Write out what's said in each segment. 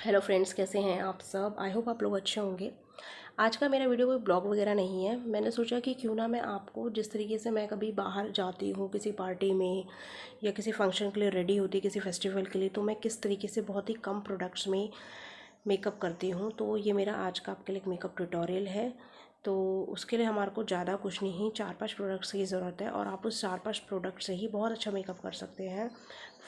Hello friends, कैसे हैं आप सब। आई होप आप लोग अच्छे होंगे। आज का मेरा वीडियो कोई ब्लॉग वगैरह नहीं है। मैंने सोचा कि क्यों ना मैं आपको, जिस तरीके से मैं कभी बाहर जाती हूँ किसी पार्टी में या किसी फंक्शन के लिए रेडी होती, किसी फेस्टिवल के लिए, तो मैं किस तरीके से बहुत ही कम प्रोडक्ट्स में मेकअप करती हूँ। तो ये मेरा आज का आपके लिए एक मेकअप ट्यूटोरियल है। तो उसके लिए हमारे को ज़्यादा कुछ नहीं, 4-5 प्रोडक्ट्स की ज़रूरत है और आप उस 4-5 प्रोडक्ट से ही बहुत अच्छा मेकअप कर सकते हैं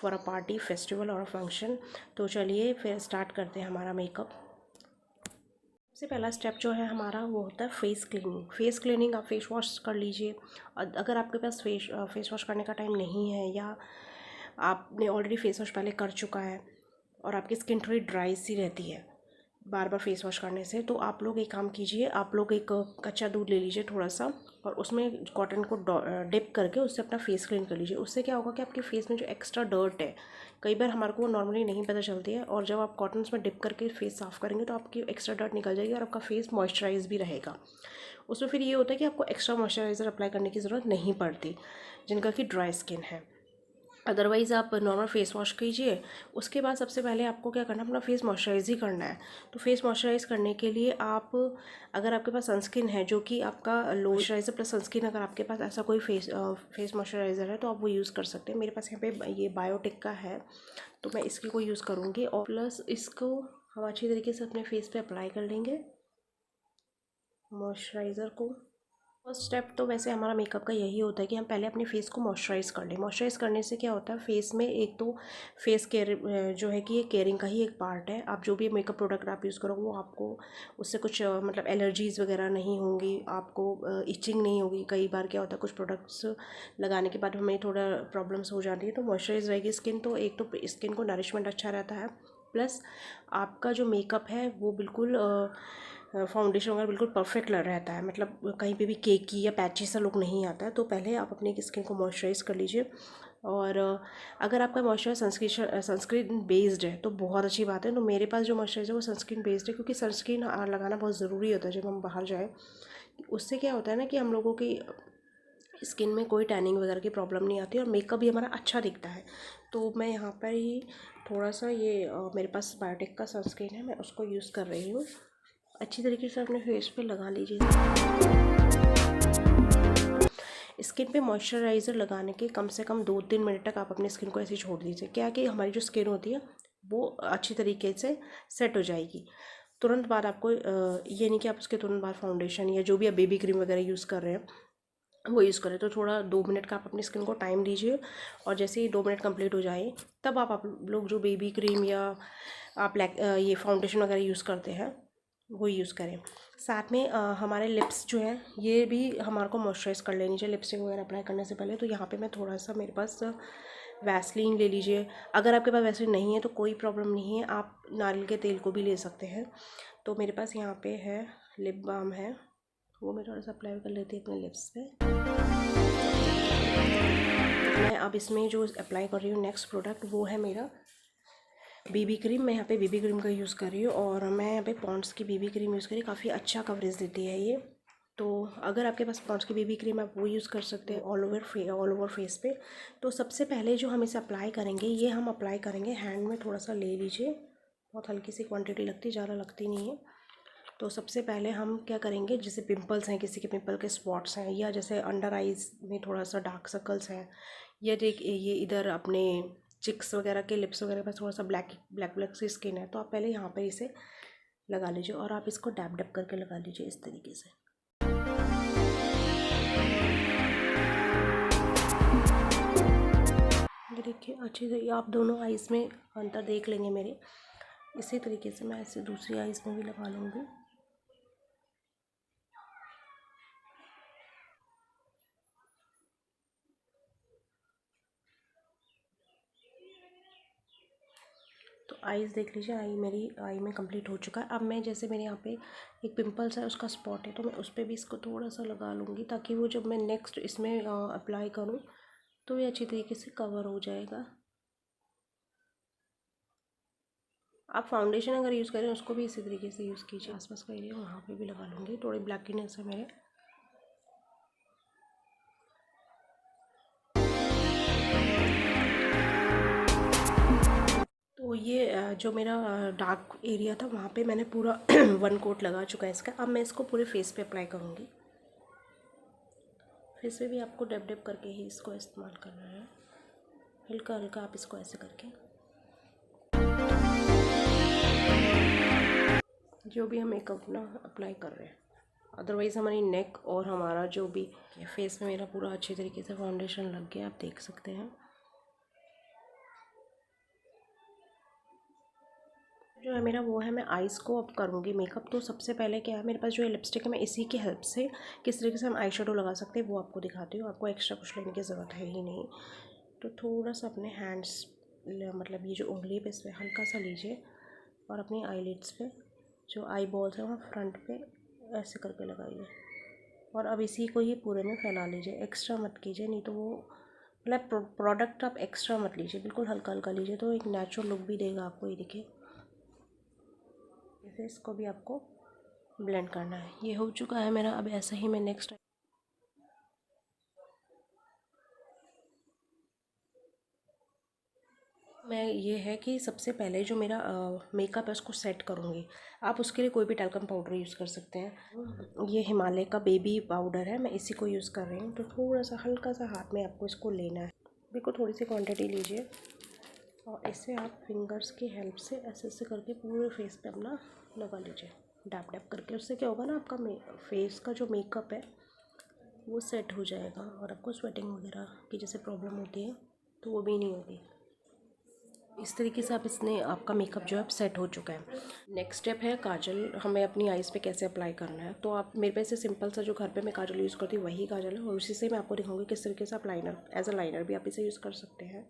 फॉर अ पार्टी, फेस्टिवल और अ फंक्शन। तो चलिए फिर स्टार्ट करते हैं हमारा मेकअप। सबसे पहला स्टेप जो है हमारा वो होता है फेस क्लीनिंग। फेस क्लीनिंग आप फेस वॉश कर लीजिए। अगर आपके पास फेस वॉश करने का टाइम नहीं है या आपने ऑलरेडी फेस वॉश पहले कर चुका है और आपकी स्किन थोड़ी ड्राई सी रहती है बार बार फेस वॉश करने से, तो आप लोग एक काम कीजिए, आप लोग एक कच्चा दूध ले लीजिए थोड़ा सा और उसमें कॉटन को डिप करके उससे अपना फेस क्लीन कर लीजिए। उससे क्या होगा कि आपके फेस में जो एक्स्ट्रा डर्ट है, कई बार हमारे को वो नॉर्मली नहीं पता चलती है, और जब आप कॉटन में डिप करके फेस साफ़ करेंगे तो आपकी एक्स्ट्रा डर्ट निकल जाएगी और आपका फेस मॉइस्चराइज भी रहेगा। उसमें फिर ये होता है कि आपको एक्स्ट्रा मॉइस्चराइज़र अप्लाई करने की ज़रूरत नहीं पड़ती जिनका कि ड्राई स्किन है। अदरवाइज़ आप नॉर्मल फेस वॉश कीजिए। उसके बाद सबसे पहले आपको क्या करना है, अपना फेस मॉइस्चराइज़ ही करना है। तो फेस मॉइस्चराइज़ करने के लिए आप, अगर आपके पास सनस्क्रीन है जो कि आपका लो मॉइस्चराइज़र प्लस सनस्क्रीन, अगर आपके पास ऐसा कोई फेस मॉइस्चराइज़र है तो आप वो यूज़ कर सकते हैं। मेरे पास यहाँ पे ये बायोटिक का है तो मैं इसकी को यूज़ करूँगी, और प्लस इसको हम अच्छी तरीके से अपने फेस पे अप्लाई कर लेंगे मॉइस्चराइज़र को। फर्स्ट स्टेप तो वैसे हमारा मेकअप का यही होता है कि हम पहले अपने फेस को मॉइस्चराइज़ कर लें। मॉइस्चराइज़ करने से क्या होता है फेस में, एक तो फेस केयर जो है कि ये केयरिंग का ही एक पार्ट है। आप जो भी मेकअप प्रोडक्ट आप यूज़ करो वो आपको उससे कुछ मतलब एलर्जीज़ वगैरह नहीं होंगी, आपको इचिंग नहीं होगी। कई बार क्या होता है कुछ प्रोडक्ट्स लगाने के बाद हमें थोड़ा प्रॉब्लम्स हो जाती है, तो मॉइस्चराइज रहेगी स्किन तो एक तो स्किन को नरिशमेंट अच्छा रहता है, प्लस आपका जो मेकअप है वो बिल्कुल फाउंडेशन वगैरह बिल्कुल परफेक्ट लग रहता है, मतलब कहीं पे भी केकी या पैची सा लुक नहीं आता है। तो पहले आप अपनी स्किन को मॉइस्चराइज़ कर लीजिए, और अगर आपका मॉइस्चराइज सनस्क्रीन बेस्ड है तो बहुत अच्छी बात है। तो मेरे पास जो मॉइस्चराइज़र है वो सनस्क्रीन बेस्ड है, क्योंकि सनस्क्रीन लगाना बहुत ज़रूरी होता है जब हम बाहर जाएँ। उससे क्या होता है ना कि हम लोगों की स्किन में कोई टैनिंग वगैरह की प्रॉब्लम नहीं आती और मेकअप भी हमारा अच्छा दिखता है। तो मैं यहाँ पर ही थोड़ा सा ये मेरे पास बायोटिक का सनस्क्रीन है, मैं उसको यूज़ कर रही हूँ। अच्छी तरीके से अपने फेस पे लगा लीजिए। स्किन पे मॉइस्चराइज़र लगाने के कम से कम 2-3 मिनट तक आप अपनी स्किन को ऐसे ही छोड़ दीजिए। क्या है कि हमारी जो स्किन होती है वो अच्छी तरीके से सेट हो जाएगी। तुरंत बाद आपको ये नहीं कि आप उसके तुरंत बाद फाउंडेशन या जो भी आप बेबी क्रीम वगैरह यूज़ कर रहे हैं वो यूज़ करें। तो थोड़ा 2 मिनट का आप अपनी स्किन को टाइम दीजिए, और जैसे ही 2 मिनट कंप्लीट हो जाए तब आप लोग जो बेबी क्रीम या आप ये फाउंडेशन वगैरह यूज़ करते हैं वो यूज़ करें। साथ में हमारे लिप्स जो हैं ये भी हमारे को मॉइस्चराइज़ कर लेनी चाहिए लिपस्टिक वगैरह अप्लाई करने से पहले। तो यहाँ पे मैं थोड़ा सा, मेरे पास वैसलीन ले लीजिए। अगर आपके पास वैसलीन नहीं है तो कोई प्रॉब्लम नहीं है, आप नारियल के तेल को भी ले सकते हैं। तो मेरे पास यहाँ पे है लिप बाम है, वो मैं थोड़ा सा अप्लाई कर लेती हूँ अपने लिप्स पे। मैं अब इसमें जो अप्लाई कर रही हूँ नेक्स्ट प्रोडक्ट वो है मेरा बीबी क्रीम। मैं यहाँ पे बीबी क्रीम का यूज़ कर रही हूँ, और मैं यहाँ पे पॉन्ड्स की बीबी क्रीम यूज़ करी, काफ़ी अच्छा कवरेज देती है ये। तो अगर आपके पास पॉन्ड्स की बीबी क्रीम आप वो यूज़ कर सकते हैं ऑल ओवर फेस पे। तो सबसे पहले जो हम इसे अप्लाई करेंगे, ये हम अप्लाई करेंगे हैंड में, थोड़ा सा ले लीजिए, बहुत हल्की सी क्वान्टिटी लगती है, ज़्यादा लगती नहीं है। तो सबसे पहले हम क्या करेंगे, जैसे पिंपल्स हैं, किसी के पिंपल के स्पॉट्स हैं, या जैसे अंडर आइज़ में थोड़ा सा डार्क सर्कल्स हैं, या ये इधर अपने चिक्स वगैरह के लिप्स वगैरह पर थोड़ा सा ब्लैक ब्लैक ब्लैक सी स्किन है, तो आप पहले यहाँ पर इसे लगा लीजिए और आप इसको डैब डैब करके लगा लीजिए इस तरीके से। ये देखिए अच्छे से आप दोनों आइज़ में अंतर देख लेंगे मेरे। इसी तरीके से मैं ऐसे दूसरी आइज़ में भी लगा लूँगी। तो आईज़ देख लीजिए, मेरी आई में कंप्लीट हो चुका है। अब मैं, जैसे मेरे यहाँ पे एक पिंपल्स है, उसका स्पॉट है, तो मैं उस पर भी इसको थोड़ा सा लगा लूँगी, ताकि वो जब मैं नेक्स्ट इसमें अप्लाई करूँ तो ये अच्छी तरीके से कवर हो जाएगा। आप फाउंडेशन अगर यूज़ करें उसको भी इसी तरीके से यूज़ कीजिए। आसपास का एरिया वहाँ पे भी लगा लूँगी, थोड़ी ब्लैकीनेस है मेरे। तो ये जो मेरा डार्क एरिया था वहाँ पे मैंने पूरा 1 कोट लगा चुका है इसका। अब मैं इसको पूरे फेस पे अप्लाई करूँगी। फेस पे भी आपको डैब डैब करके ही इसको इस्तेमाल करना है, हल्का हल्का आप इसको ऐसे करके। जो भी हम मेकअप ना अप्लाई कर रहे हैं, अदरवाइज़ हमारी नेक और हमारा जो भी फेस में मेरा पूरा अच्छी तरीके से फाउंडेशन लग गया, आप देख सकते हैं। जो है मेरा वो है, मैं आइज़ को अब करूँगी मेकअप। तो सबसे पहले क्या है, मेरे पास जो है लिपस्टिक है, मैं इसी की हेल्प से किस तरीके से हम आई शेडो लगा सकते हैं वो आपको दिखाती हूँ। आपको एक्स्ट्रा कुछ लेने की ज़रूरत है ही नहीं। तो थोड़ा सा अपने हैंड्स, मतलब ये जो उंगली पे इस पर हल्का सा लीजिए और अपनी आईलिड्स पे जो आई बॉल्स है वहाँ फ्रंट पे ऐसे करके लगाइए और अब इसी को ही पूरे में फैला लीजिए। एक्स्ट्रा मत कीजिए, नहीं तो वो मतलब प्रोडक्ट आप एक्स्ट्रा मत लीजिए, बिल्कुल हल्का हल्का लीजिए तो एक नेचुरल लुक भी देगा आपको। ये देखिए, जैसे इसको भी आपको ब्लेंड करना है। ये हो चुका है मेरा। अब ऐसा ही मैं नेक्स्ट मैं ये है कि सबसे पहले जो मेरा मेकअप है उसको सेट करूँगी। आप उसके लिए कोई भी टैल्कम पाउडर यूज़ कर सकते हैं। ये हिमालय का बेबी पाउडर है, मैं इसी को यूज़ कर रही हूँ। तो थोड़ा सा हल्का सा हाथ में आपको इसको लेना है, बिल्कुल थोड़ी सी क्वांटिटी लीजिए और इसे आप फिंगर्स की हेल्प से ऐसे ऐसे करके पूरे फेस पे अपना लगा लीजिए, डैप डैप करके। उससे क्या होगा ना, आपका फेस का जो मेकअप है वो सेट हो जाएगा और आपको स्वेटिंग वगैरह की जैसे प्रॉब्लम होती है तो वो भी नहीं होगी। इस तरीके से आप इसने आपका मेकअप जो है सेट हो चुका है। नेक्स्ट स्टेप है काजल, हमें अपनी आइज़ पे कैसे अप्लाई करना है। तो आप मेरे पास से सिंपल सा जो घर पे मैं काजल यूज़ करती हूँ वही काजल है और उसी से मैं आपको दिखाऊंगी किस तरीके से आप लाइनर, एज अ लाइनर भी आप इसे यूज़ कर सकते हैं।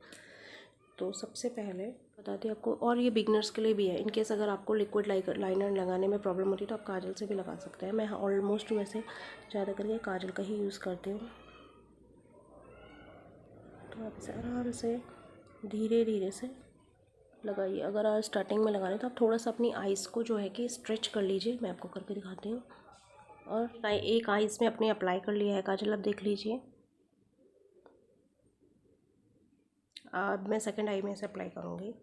तो सबसे पहले बताती हूँ आपको, और ये बिगनर्स के लिए भी है। इनकेस अगर आपको लिक्विड लाइनर लगाने में प्रॉब्लम होती है तो आप काजल से भी लगा सकते हैं। मैं ऑलमोस्ट वैसे ज़्यादा करके काजल का ही यूज़ करती हूँ। तो आप इसे आराम से धीरे धीरे से लगाइए। अगर आप स्टार्टिंग में लगा रहे हैं तो आप थोड़ा सा अपनी आइज़ को जो है कि स्ट्रेच कर लीजिए। मैं आपको करके दिखाती हूँ। और एक आइज़ में अपने अप्लाई कर लिया है काजल, आप देख लीजिए। अब मैं सेकंड आई में इसे अप्लाई करूँगी।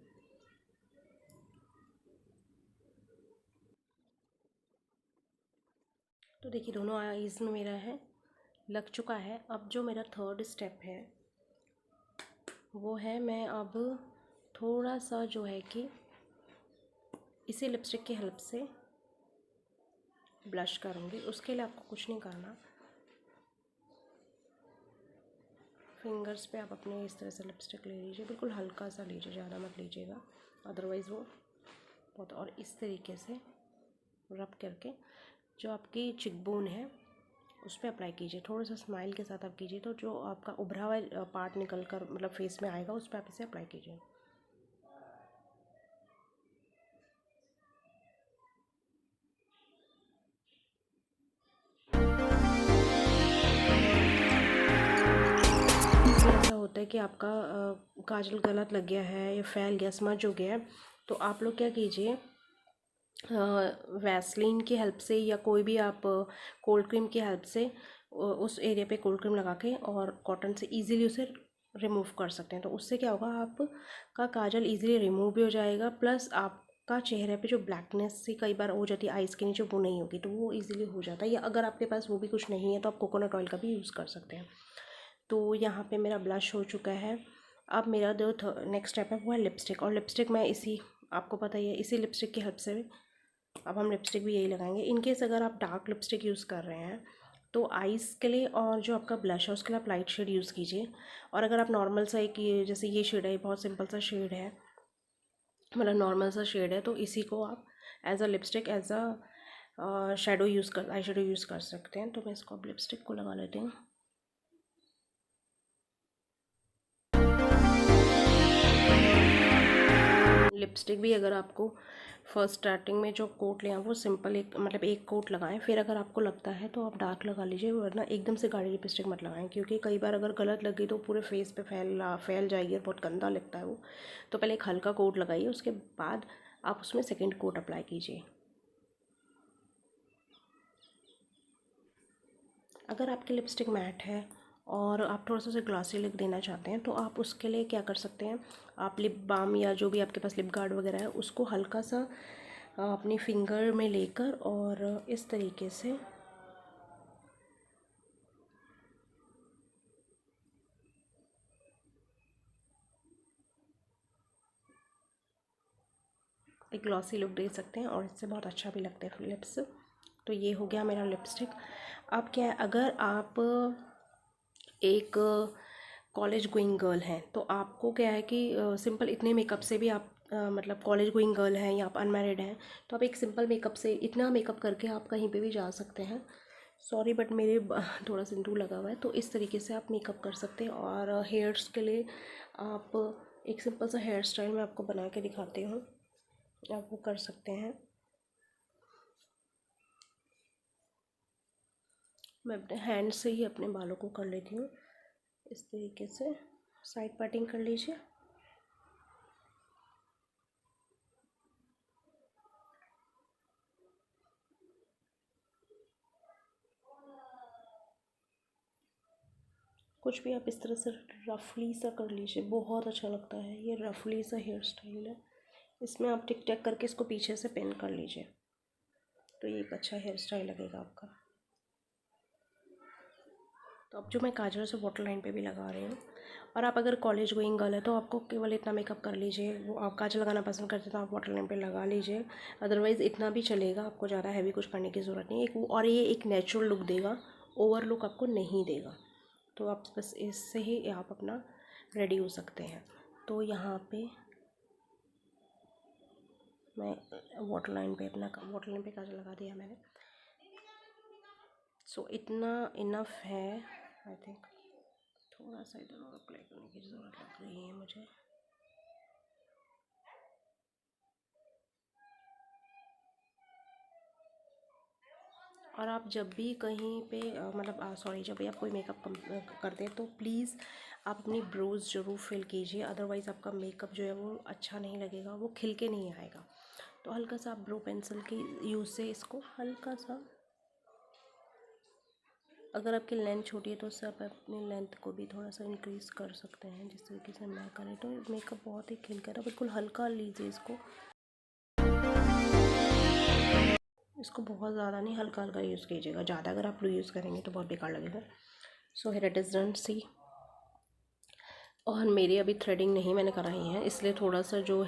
तो देखिए दोनों आइज़ में मेरा है लग चुका है। अब जो मेरा थर्ड स्टेप है वो है, मैं अब थोड़ा सा जो है कि इसी लिपस्टिक की हेल्प से ब्लश करूँगी। उसके लिए आपको कुछ नहीं करना, फिंगर्स पे आप अपने इस तरह से लिपस्टिक ले लीजिए, बिल्कुल हल्का सा लीजिए, ज़्यादा मत लीजिएगा अदरवाइज़ वो बहुत। और इस तरीके से रब करके जो आपकी चिकबोन है उस पर अप्लाई कीजिए। थोड़ा सा स्माइल के साथ आप कीजिए, तो जो आपका उभरा हुआ पार्ट निकल कर मतलब फेस में आएगा उस पर आप इसे अप्लाई कीजिए। ऐसा होता है कि आपका काजल गलत लग गया है या फैल गया, स्मज हो गया है, तो आप लोग क्या कीजिए, वैसलीन की हेल्प से या कोई भी आप कोल्ड क्रीम की हेल्प से उस एरिया पे कोल्ड क्रीम लगा के और कॉटन से इजीली उसे रिमूव कर सकते हैं। तो उससे क्या होगा, आपका काजल इजीली रिमूव भी हो जाएगा, प्लस आपका चेहरे पे जो ब्लैकनेस सी कई बार हो जाती है आइज़ के नीचे वो नहीं होगी, तो वो इजीली हो जाता है। या अगर आपके पास वो भी कुछ नहीं है तो आप कोकोनट ऑयल का भी यूज़ कर सकते हैं। तो यहाँ पे मेरा ब्लश हो चुका है। अब मेरा जो नेक्स्ट स्टेप है वो है लिपस्टिक। और लिपस्टिक मैं इसी, आपको पता ही है, इसी लिपस्टिक की हेल्प से अब हम लिपस्टिक भी यही लगाएंगे। इनकेस अगर आप डार्क लिपस्टिक यूज़ कर रहे हैं तो आइज़ के लिए और जो आपका ब्लश है उसके लिए आप लाइट शेड यूज़ कीजिए। और अगर आप नॉर्मल सा एक जैसे ये शेड है, बहुत सिंपल सा शेड है, मतलब नॉर्मल सा शेड है, तो इसी को आप as a lipstick, as a shadow use कर, आई शेडो यूज़ कर सकते हैं। तो मैं इसको अब लिपस्टिक को लगा लेती हूँ। लिपस्टिक भी अगर आपको फर्स्ट स्टार्टिंग में जो कोट लें वो सिंपल एक, मतलब एक कोट लगाएं, फिर अगर आपको लगता है तो आप डार्क लगा लीजिए, वरना एकदम से गाढ़ी लिपस्टिक मत लगाएं, क्योंकि कई बार अगर गलत लग गई तो पूरे फेस पे फैल जाएगी और बहुत गंदा लगता है वो। तो पहले एक हल्का कोट लगाइए, उसके बाद आप उसमें सेकेंड कोट अप्लाई कीजिए। अगर आपकी लिपस्टिक मैट है और आप थोड़ा सा उसे ग्लॉसी लुक देना चाहते हैं तो आप उसके लिए क्या कर सकते हैं, आप लिप बाम या जो भी आपके पास लिप गार्ड वगैरह है उसको हल्का सा अपनी फिंगर में लेकर और इस तरीके से एक ग्लॉसी लुक दे सकते हैं और इससे बहुत अच्छा भी लगता है लिप्स। तो ये हो गया मेरा लिपस्टिक। अब क्या है, अगर आप एक कॉलेज गोइंग गर्ल हैं तो आपको क्या है कि सिंपल इतने मेकअप से भी आप मतलब कॉलेज गोइंग गर्ल हैं या आप अनमैरिड हैं तो आप एक सिंपल मेकअप से इतना मेकअप करके आप कहीं पे भी जा सकते हैं। सॉरी बट मेरे थोड़ा सिंदूर लगा हुआ है, तो इस तरीके से आप मेकअप कर सकते हैं। और हेयर्स के लिए आप एक सिंपल सा हेयर स्टाइल मैं आपको बना के दिखाती हूँ, आप वो कर सकते हैं। मैं अपने हैंड से ही अपने बालों को कर लेती हूँ इस तरीके से, साइड पार्टिंग कर लीजिए। कुछ भी आप इस तरह से रफली सा कर लीजिए, बहुत अच्छा लगता है। ये रफली सा हेयर स्टाइल है, इसमें आप टिक टैक करके इसको पीछे से पिन कर लीजिए तो ये एक अच्छा हेयर स्टाइल लगेगा आपका। तो अब जो मैं काजल से वाटर लाइन पे भी लगा रही हूँ। और आप अगर कॉलेज गोइंग गर्ल है तो आपको केवल इतना मेकअप कर लीजिए, वो आप काजल लगाना पसंद करते हैं तो आप वाटर लाइन पे लगा लीजिए, अदरवाइज़ इतना भी चलेगा, आपको ज़्यादा हैवी कुछ करने की ज़रूरत नहीं है। और ये एक नेचुरल लुक देगा, ओवर लुक आपको नहीं देगा। तो आप बस इससे ही आप अपना रेडी हो सकते हैं। तो यहाँ पे मैं वाटर लाइन पे काजल लगा दिया मैंने। सो इतना इनफ है आई थिंक। थोड़ा सा इधर और अप्लाई करने की ज़रूरत लग रही है मुझे। और आप जब भी कहीं पे मतलब सॉरी, जब भी आप कोई मेकअप करते हैं तो प्लीज़ आप अपनी ब्रोज ज़रूर फिल कीजिए, अदरवाइज़ आपका मेकअप जो है वो अच्छा नहीं लगेगा, वो खिल के नहीं आएगा। तो हल्का सा आप ब्रो पेंसिल की यूज़ से इसको हल्का सा, अगर आपकी लेंथ छोटी है तो उससे आप अपनी लेंथ को भी थोड़ा सा इंक्रीज़ कर सकते हैं, जिस तरीके से मैं करें तो मेकअप बहुत ही खिल कर, बिल्कुल हल्का लीजिए इसको, इसको बहुत ज़्यादा नहीं, हल्का हल्का यूज़ कीजिएगा, ज़्यादा अगर आप यूज़ करेंगे तो बहुत बेकार लगेगा। So here it is done see. और मेरी अभी थ्रेडिंग नहीं मैंने कराई है, इसलिए थोड़ा सा जो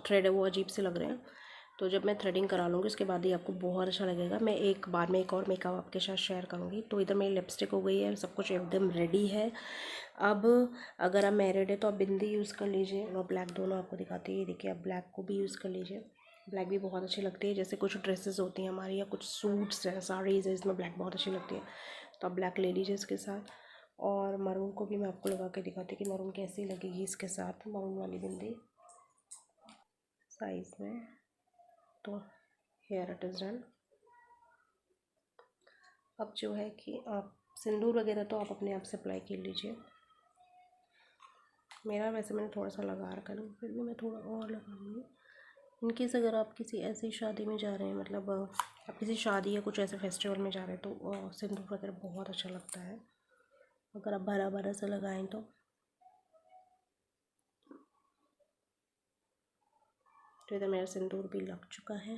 थ्रेड है वो अजीब से लग रहे हैं। तो जब मैं थ्रेडिंग करा लूँगी उसके बाद ही आपको बहुत अच्छा लगेगा। मैं एक बाद में एक और मेकअप आपके साथ शेयर करूँगी। तो इधर मेरी लिपस्टिक हो गई है, सब कुछ एकदम रेडी है। अब अगर आप मैरिड है तो आप बिंदी यूज़ कर लीजिए, और ब्लैक दोनों आपको दिखाती है। देखिए आप ब्लैक को भी यूज़ कर लीजिए, ब्लैक भी बहुत अच्छी लगती है। जैसे कुछ ड्रेसेस होती हैं हमारी या कुछ सूट्स हैं, साड़ीज़ है, इसमें ब्लैक बहुत अच्छी लगती है, तो आप ब्लैक ले लीजिए इसके साथ। और मरून को भी मैं आपको लगा के दिखाती हूँ कि मरून कैसी लगेगी इसके साथ, मरून वाली बिंदी साइज़ में। तो हेयर इट इज़ डन। अब जो है कि आप सिंदूर वगैरह तो आप अपने आप से अप्लाई कर लीजिए। मेरा वैसे मैंने थोड़ा सा लगा रखा है, फिर भी मैं थोड़ा और लगाऊंगी। इनकेस अगर आप किसी ऐसी शादी में जा रहे हैं, मतलब आप किसी शादी या कुछ ऐसे फेस्टिवल में जा रहे हैं तो सिंदूर वगैरह बहुत अच्छा लगता है अगर आप भरा भरा सा लगाएं तो। इधर मेरा सिंदूर भी लग चुका है,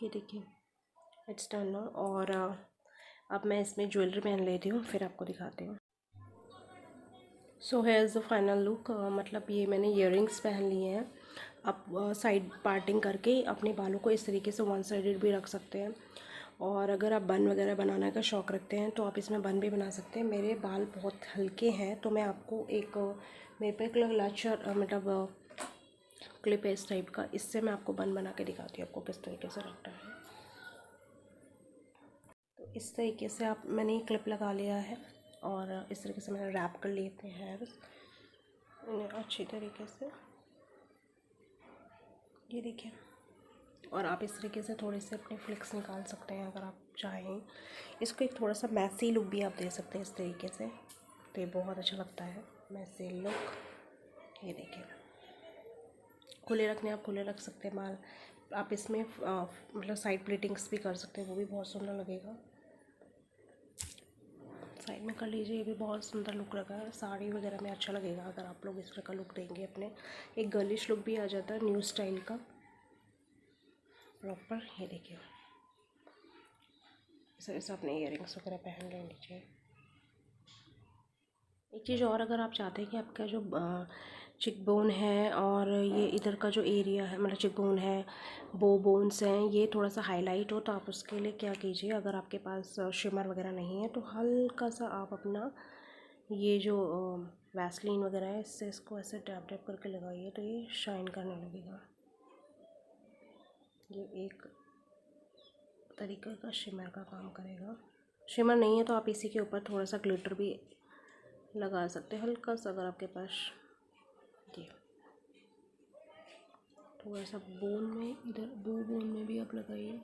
ये देखिए इट्स डन। और अब मैं इसमें ज्वेलरी पहन लेती हूँ, फिर आपको दिखाती हूँ। सो है इज़ द फाइनल लुक। मतलब ये मैंने ईयरिंग्स पहन लिए हैं। आप साइड पार्टिंग करके अपने बालों को इस तरीके से वन साइडेड भी रख सकते हैं। और अगर आप बन वगैरह बनाने का शौक़ रखते हैं तो आप इसमें बन भी बना सकते हैं। मेरे बाल बहुत हल्के हैं तो मैं आपको एक मेरे पे एक लाचर मतलब क्लिप है इस टाइप का, इससे मैं आपको बन बना के दिखाती हूँ आपको किस तरीके से रखना है। तो इस तरीके से आप मैंने ये क्लिप लगा लिया है और इस तरीके से मैंने रैप कर लिए अपने हेयर्स इन्हें अच्छी तरीके से, ये देखिए। और आप इस तरीके से थोड़े से अपने फ्लिक्स निकाल सकते हैं अगर आप चाहें। इसको एक थोड़ा सा मैसी लुक भी आप दे सकते हैं इस तरीके से, तो ये बहुत अच्छा लगता है मैसी लुक। ये देखिए खुले रखने आप खुले रख सकते हैं बाल। आप इसमें मतलब साइड प्लीटिंग्स भी कर सकते हैं, वो भी बहुत सुंदर लगेगा। में कर लीजिए, ये भी बहुत सुंदर लुक लगा है। साड़ी वगैरह में अच्छा लगेगा अगर आप लोग इस तरह का लुक देंगे अपने। एक गर्लिश लुक भी आ जाता है न्यू स्टाइल का प्रॉपर। ये देखिए इस तरह से अपने इयररिंग्स वगैरह पहन ले लीजिए। एक चीज़ और, अगर आप चाहते हैं कि आपका जो चिक बोन है और ये इधर का जो एरिया है, मतलब चिक बोन है, बो बोन्स हैं, ये थोड़ा सा हाईलाइट हो, तो आप उसके लिए क्या कीजिए, अगर आपके पास शिमर वगैरह नहीं है तो हल्का सा आप अपना ये जो वैसलीन वगैरह है इससे इसको ऐसे टैप टैप करके लगाइए तो ये शाइन करने लगेगा। ये एक तरीके का शिमर का काम करेगा। शिमर नहीं है तो आप इसी के ऊपर थोड़ा सा ग्लिटर भी लगा सकते हैं हल्का सा, अगर आपके पास। ये थोड़ा सा बोन में, इधर बो बोन में भी आप लगाइए।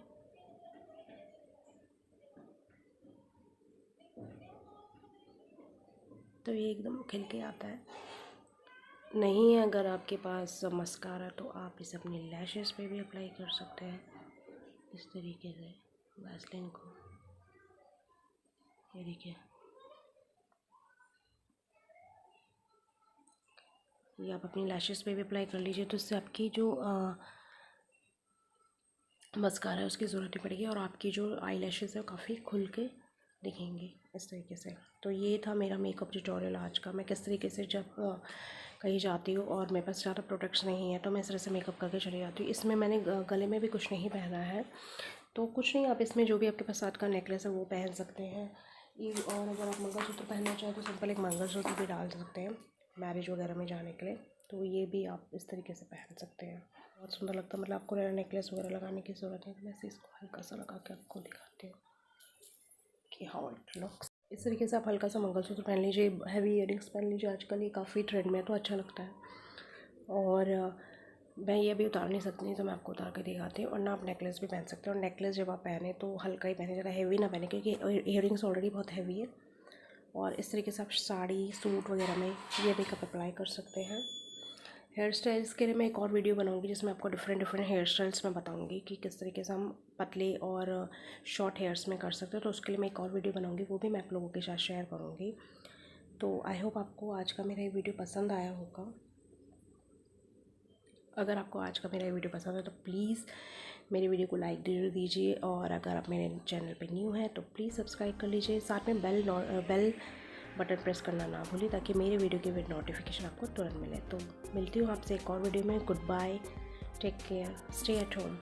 तो ये एकदम खिल के आता है। नहीं है अगर आपके पास मस्कारा तो आप इसे अपनी लैशेस पे भी अप्लाई कर सकते हैं इस तरीके से वैसलीन को। ये देखिए, ये आप अपनी लैशेस पे भी अप्लाई कर लीजिए, तो इससे आपकी जो मस्कारा है उसकी ज़रूरत नहीं पड़ेगी और आपकी जो आई लैशेज़ है काफ़ी खुल के दिखेंगी इस तरीके से। तो ये था मेरा मेकअप ट्यूटोरियल आज का। मैं किस तरीके से जब कहीं जाती हूँ और मेरे पास ज़्यादा प्रोडक्ट्स नहीं है तो मैं इस तरह से मेकअप करके चली जाती हूँ। इसमें मैंने गले में भी कुछ नहीं पहना है, तो कुछ नहीं, आप इसमें जो भी आपके पास साथ का नेकलेस है वो पहन सकते हैं। और अगर आप मंगलसूत्र पहनना चाहें तो सिंपल एक मंगलसूत्र भी डाल सकते हैं मैरिज वगैरह में जाने के लिए, तो ये भी आप इस तरीके से पहन सकते हैं। बहुत सुंदर लगता है, मतलब आपको नेकलेस वगैरह लगाने की ज़रूरत है। तो मैं इसको हल्का सा लगा के आपको दिखाती हूँ कि हाउ इट लुक्स। इस तरीके से आप हल्का सा मंगलसूत्र पहन लीजिए, हैवी इयररिंग्स पहन लीजिए, आजकल ये काफ़ी ट्रेंड में है तो अच्छा लगता है। और मैं ये भी उतार नहीं सकती तो मैं आपको उतार के दिखाती हूँ। और ना आप नेकलेस भी पहन सकते हो, और नेकलेस जब आप पहने तो हल्का ही पहने, ज़्यादा हैवी ना पहने क्योंकि इयररिंग्स ऑलरेडी बहुत हैवी है। और इस तरीके से आप साड़ी सूट वगैरह में ये मेकअप अप्लाई कर सकते हैं। हेयर स्टाइल्स के लिए मैं एक और वीडियो बनाऊंगी जिसमें आपको डिफरेंट हेयर स्टाइल्स मैं बताऊंगी कि किस तरीके से हम पतले और शॉर्ट हेयर्स में कर सकते हैं। तो उसके लिए मैं एक और वीडियो बनाऊंगी, वो भी मैं आप लोगों के साथ शेयर करूंगी। तो आई होप आपको आज का मेरा ये वीडियो पसंद आया होगा। अगर आपको आज का मेरा ये वीडियो पसंद है तो प्लीज़ मेरी वीडियो को लाइक जरूर दीजिए, और अगर आप मेरे चैनल पे न्यू हैं तो प्लीज़ सब्सक्राइब कर लीजिए। साथ में बेल बटन प्रेस करना ना भूलिए ताकि मेरे वीडियो की नोटिफिकेशन आपको तुरंत मिले। तो मिलती हूँ आपसे एक और वीडियो में। Goodbye, take care, stay at home.